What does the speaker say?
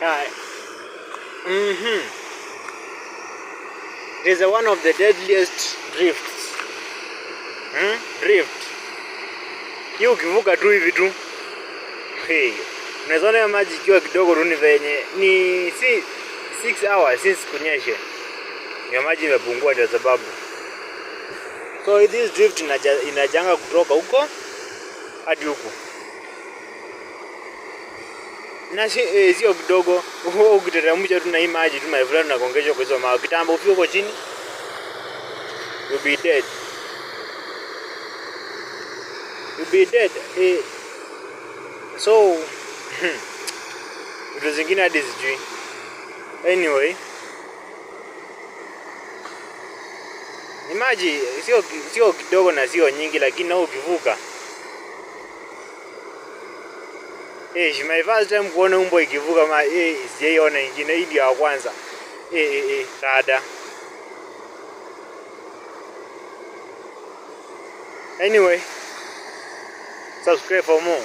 Yeah. It is one of the deadliest drifts. Drift. Hiyo ukivuka tu hivi tu. Hey. Unaona ya maji ikiwa kidogo tu ni venye ni 6 hours since kunyeshe. Ya maji imepungua ndio sababu. So this drift inajanga kutoka huko hadi huko. Na sio kidogo, ukiteremsha tu na hii maji tu my friend na kuongezwa kwa hizo mawe. Kitambo ufio huko chini, you'll be dead. You'll be dead. So vitu zingine hadi sijui. Anyway, maji sio kidogo na sio nyingi, lakini nao ukivuka my first time kuona umbo ikivuka sijaiona ingine, hii ndio ya kwanza. Rada. Anyway, subscribe for more.